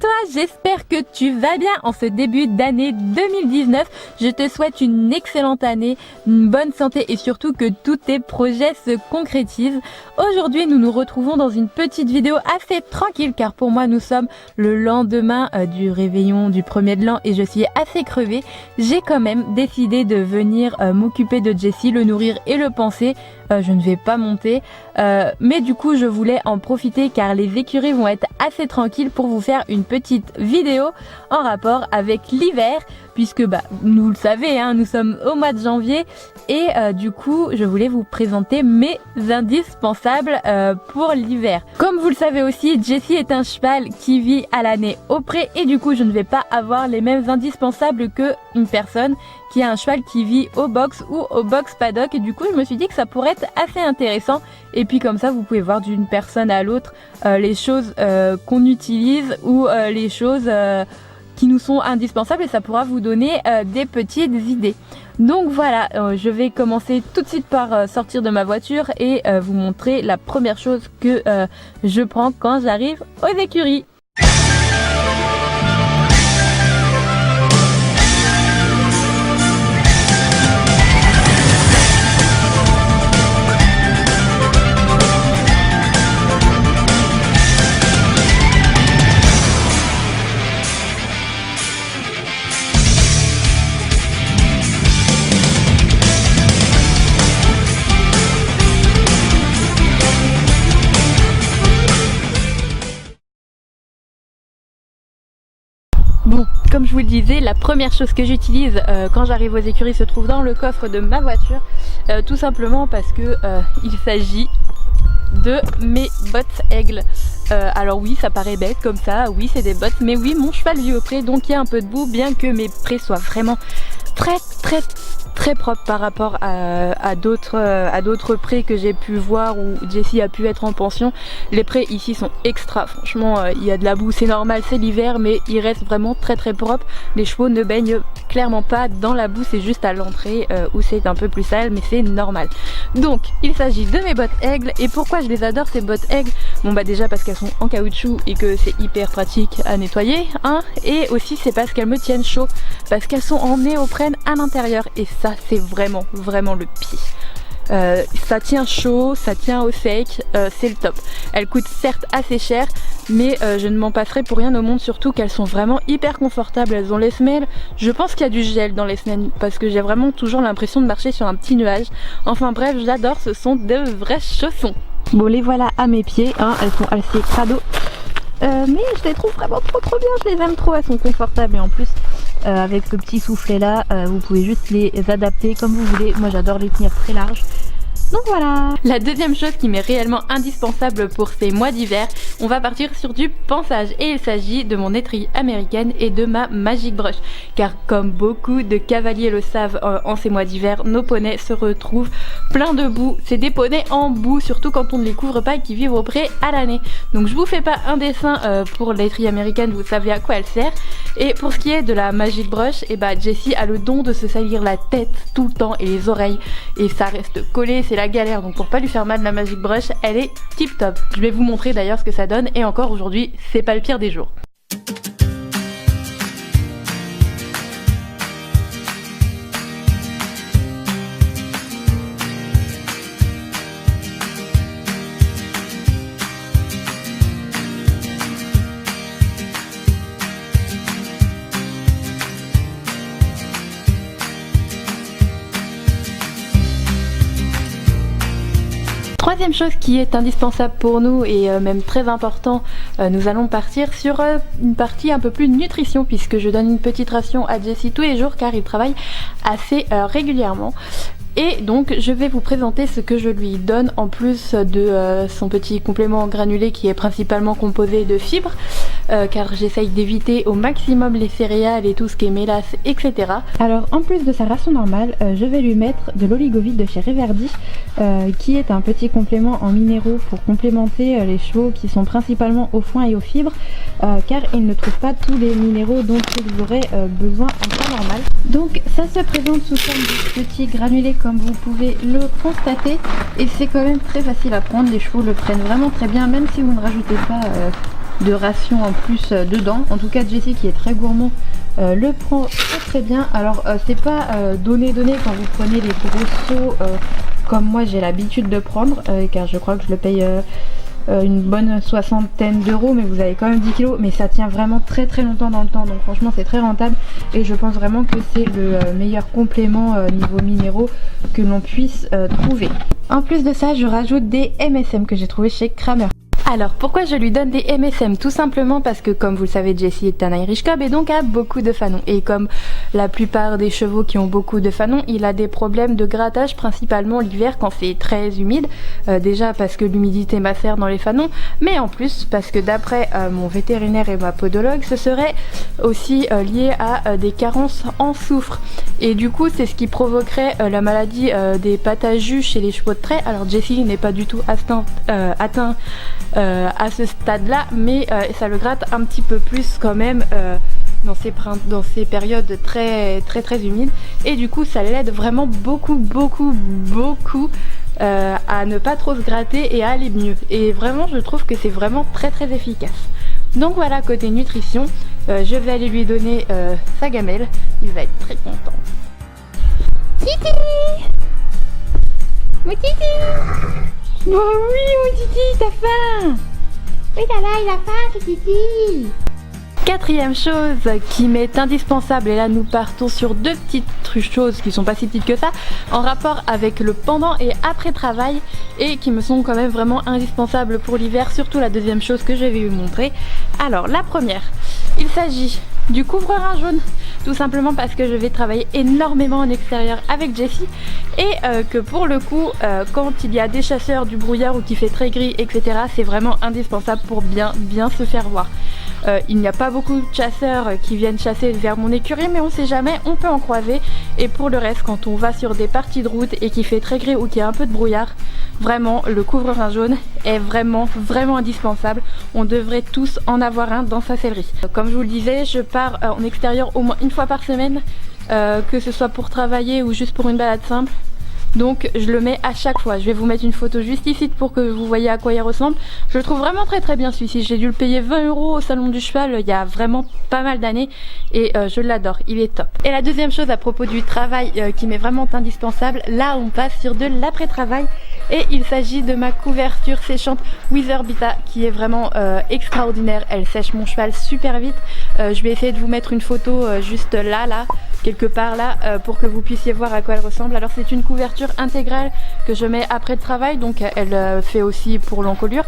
toi, j'espère que tu vas bien en ce début d'année 2019. Je te souhaite une excellente année, une bonne santé et surtout que tous tes projets se concrétisent. Aujourd'hui, nous nous retrouvons dans une petite vidéo assez tranquille car pour moi, nous sommes le lendemain du réveillon du premier de l'an et je suis assez crevée. J'ai quand même décidé de venir m'occuper de Jessie, le nourrir et le panser. Je ne vais pas monter, mais du coup je voulais en profiter car les écuries vont être assez tranquilles pour vous faire une petite vidéo en rapport avec l'hiver puisque vous le savez, nous sommes au mois de janvier et du coup je voulais vous présenter mes indispensables pour l'hiver. Comme vous le savez aussi, Jessie est un cheval qui vit à l'année au pré et du coup je ne vais pas avoir les mêmes indispensables que une personne qui a un cheval qui vit au box ou au box paddock et du coup je me suis dit que ça pourrait être assez intéressant et puis comme ça vous pouvez voir d'une personne à l'autre les choses qu'on utilise ou les choses qui nous sont indispensables et ça pourra vous donner des petites idées. Donc voilà, je vais commencer tout de suite par sortir de ma voiture et vous montrer la première chose que je prends quand j'arrive aux écuries. Bon, comme je vous le disais, la première chose que j'utilise quand j'arrive aux écuries se trouve dans le coffre de ma voiture, tout simplement parce que il s'agit de mes bottes aigles. Alors oui, ça paraît bête comme ça, oui c'est des bottes, mais oui mon cheval vit au pré donc il y a un peu de boue, bien que mes prés soient vraiment très propre par rapport à d'autres prés que j'ai pu voir où Jessie a pu être en pension. Les prés ici sont extra, franchement il y a de la boue, c'est normal, c'est l'hiver, mais ils restent vraiment très propres. Les chevaux ne baignent clairement pas dans la boue, c'est juste à l'entrée où c'est un peu plus sale, mais c'est normal. Donc il s'agit de mes bottes aigles. Et pourquoi je les adore ces bottes aigles? Bon déjà parce qu'elles sont en caoutchouc et que c'est hyper pratique à nettoyer, et aussi c'est parce qu'elles me tiennent chaud, parce qu'elles sont en néoprène à l'intérieur et ça c'est vraiment le pire. Ça tient chaud, ça tient au sec, c'est le top. Elles coûtent certes assez cher, mais je ne m'en passerai pour rien au monde, surtout qu'elles sont vraiment hyper confortables. Elles ont les semelles, je pense qu'il y a du gel dans les semelles parce que j'ai vraiment toujours l'impression de marcher sur un petit nuage. Enfin bref, j'adore, ce sont de vrais chaussons. Bon, les voilà à mes pieds, elles sont assez crado. Mais je les trouve vraiment trop bien, je les aime trop, elles sont confortables et en plus avec ce petit soufflet là vous pouvez juste les adapter comme vous voulez. Moi j'adore les tenir très larges. Donc voilà. La deuxième chose qui m'est réellement indispensable pour ces mois d'hiver, on va partir sur du pansage et il s'agit de mon étrille américaine et de ma Magic Brush, car comme beaucoup de cavaliers le savent, en ces mois d'hiver nos poneys se retrouvent plein de boue. C'est des poneys en boue, surtout quand on ne les couvre pas et qui vivent au pré à l'année. Donc je vous fais pas un dessin pour l'étrille américaine, vous savez à quoi elle sert. Et pour ce qui est de la Magic Brush, Jessie a le don de se salir la tête tout le temps et les oreilles et ça reste collé, c'est la galère. Donc pour pas lui faire mal, la Magic Brush elle est tip top. Je vais vous montrer d'ailleurs ce que ça donne et encore aujourd'hui c'est pas le pire des jours. Troisième chose qui est indispensable pour nous et même très important, nous allons partir sur une partie un peu plus nutrition puisque je donne une petite ration à Jessie tous les jours car il travaille assez régulièrement. Et donc je vais vous présenter ce que je lui donne en plus de son petit complément granulé qui est principalement composé de fibres, car j'essaye d'éviter au maximum les céréales et tout ce qui est mélasse, etc. Alors en plus de sa ration normale, je vais lui mettre de l'oligovite de chez Reverdy, qui est un petit complément en minéraux pour complémenter les chevaux qui sont principalement au foin et aux fibres, car ils ne trouvent pas tous les minéraux dont ils auraient besoin en temps normal. Donc ça se présente sous forme de petits granulés comme vous pouvez le constater et c'est quand même très facile à prendre, les chevaux le prennent vraiment très bien même si vous ne rajoutez pas de ration en plus dedans. En tout cas Jessie qui est très gourmand le prend très bien. Alors c'est pas donné quand vous prenez les gros seaux comme moi j'ai l'habitude de prendre car je crois que je le paye une bonne soixantaine d'euros, mais vous avez quand même 10 kilos, mais ça tient vraiment très longtemps dans le temps, donc franchement c'est très rentable et je pense vraiment que c'est le meilleur complément niveau minéraux que l'on puisse trouver. En plus de ça je rajoute des MSM que j'ai trouvé chez Kramer. Alors pourquoi je lui donne des MSM? Tout simplement parce que comme vous le savez Jessie est un Irish Cob et donc a beaucoup de fanons, et comme la plupart des chevaux qui ont beaucoup de fanons, il a des problèmes de grattage principalement l'hiver quand c'est très humide, déjà parce que l'humidité macère dans les fanons, mais en plus parce que d'après mon vétérinaire et ma podologue ce serait aussi lié à des carences en soufre, et du coup c'est ce qui provoquerait la maladie des pattes à jus chez les chevaux de trait. Alors Jessie n'est pas du tout atteint à ce stade là, mais ça le gratte un petit peu plus quand même dans ces périodes très humides, et du coup ça l'aide vraiment beaucoup à ne pas trop se gratter et à aller mieux, et vraiment je trouve que c'est vraiment très efficace. Donc voilà, côté nutrition je vais aller lui donner sa gamelle, il va être très content. Titi, mon Titi. Oh oui, mon Titi, t'as faim? Oui, là, il a faim, ce Titi. Quatrième chose qui m'est indispensable, et là nous partons sur deux petites choses qui sont pas si petites que ça, en rapport avec le pendant et après travail, et qui me sont quand même vraiment indispensables pour l'hiver, surtout la deuxième chose que je vais vous montrer. Alors la première, il s'agit du couvre-rein jaune, tout simplement parce que je vais travailler énormément en extérieur avec Jessie, et que pour le coup quand il y a des chasseurs, du brouillard ou qu'il fait très gris etc, c'est vraiment indispensable pour bien se faire voir. Il n'y a pas beaucoup de chasseurs qui viennent chasser vers mon écurie, mais on sait jamais, on peut en croiser. Et pour le reste, quand on va sur des parties de route et qu'il fait très gris ou qu'il y a un peu de brouillard, vraiment le couvre-rein jaune est vraiment indispensable. On devrait tous en avoir un dans sa sellerie. Comme je vous le disais, je pars en extérieur au moins une fois par semaine, que ce soit pour travailler ou juste pour une balade simple. Donc je le mets à chaque fois. Je vais vous mettre une photo juste ici pour que vous voyez à quoi il ressemble. Je le trouve vraiment très bien celui-ci. J'ai dû le payer 20 € au salon du cheval il y a vraiment pas mal d'années, et je l'adore, il est top. Et la deuxième chose à propos du travail qui m'est vraiment indispensable, là on passe sur de l'après-travail, et il s'agit de ma couverture séchante Witherbita qui est vraiment extraordinaire. Elle sèche mon cheval super vite. Je vais essayer de vous mettre une photo juste là quelque part là pour que vous puissiez voir à quoi elle ressemble. Alors c'est une couverture intégrale que je mets après le travail, donc elle fait aussi pour l'encolure,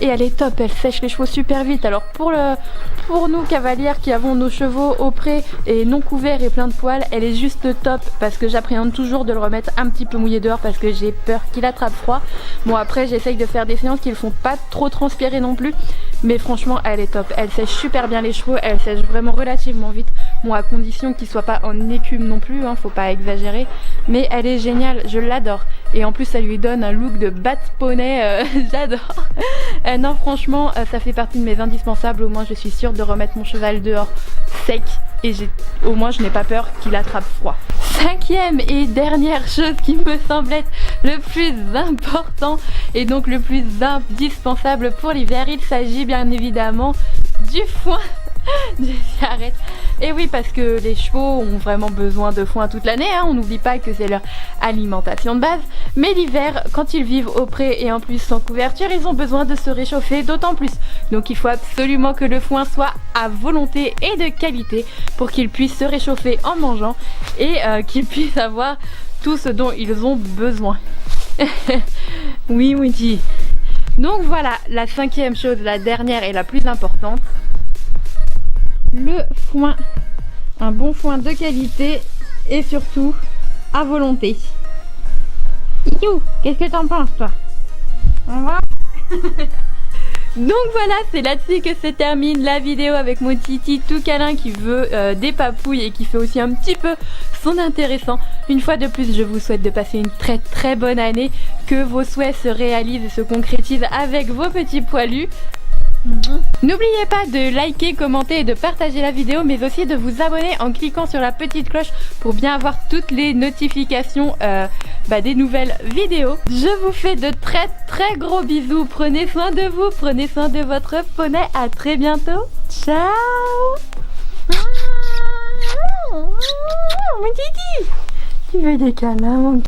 et elle est top, elle sèche les chevaux super vite. Alors pour nous cavalières qui avons nos chevaux au pré et non couverts et plein de poils, elle est juste top, parce que j'appréhende toujours de le remettre un petit peu mouillé dehors parce que j'ai peur qu'il attrape froid. Bon après j'essaye de faire des séances qui ne font pas trop transpirer non plus, mais franchement elle est top, elle sèche super bien les chevaux, elle sèche vraiment relativement vite, bon à condition qu'il soit pas en écume non plus, hein, faut pas exagérer, mais elle est géniale, je l'adore, et en plus ça lui donne un look de bat poney, j'adore. Non franchement ça fait partie de mes indispensables, au moins je suis sûre de remettre mon cheval dehors sec, et au moins je n'ai pas peur qu'il attrape froid. Cinquième et dernière chose qui me semble être le plus important et donc le plus indispensable pour l'hiver, il s'agit bien évidemment du foin. Arrête. Et oui, parce que les chevaux ont vraiment besoin de foin toute l'année, hein. On n'oublie pas que c'est leur alimentation de base, mais l'hiver, quand ils vivent au pré et en plus sans couverture, ils ont besoin de se réchauffer d'autant plus. Donc il faut absolument que le foin soit à volonté et de qualité pour qu'ils puissent se réchauffer en mangeant, et qu'ils puissent avoir tout ce dont ils ont besoin. Oui, Windy. Donc voilà, la cinquième chose, la dernière et la plus importante, le foin. Un bon foin de qualité et surtout à volonté. Iou, qu'est-ce que t'en penses toi? On va. Donc voilà, c'est là-dessus que se termine la vidéo avec mon Titi tout câlin qui veut des papouilles et qui fait aussi un petit peu son intéressant. Une fois de plus, je vous souhaite de passer une très bonne année, que vos souhaits se réalisent et se concrétisent avec vos petits poilus. N'oubliez pas de liker, commenter et de partager la vidéo, mais aussi de vous abonner en cliquant sur la petite cloche pour bien avoir toutes les notifications des nouvelles vidéos. Je vous fais de très gros bisous. Prenez soin de vous, prenez soin de votre poney. À très bientôt. Ciao. Mon titi, tu veux des câlins, mon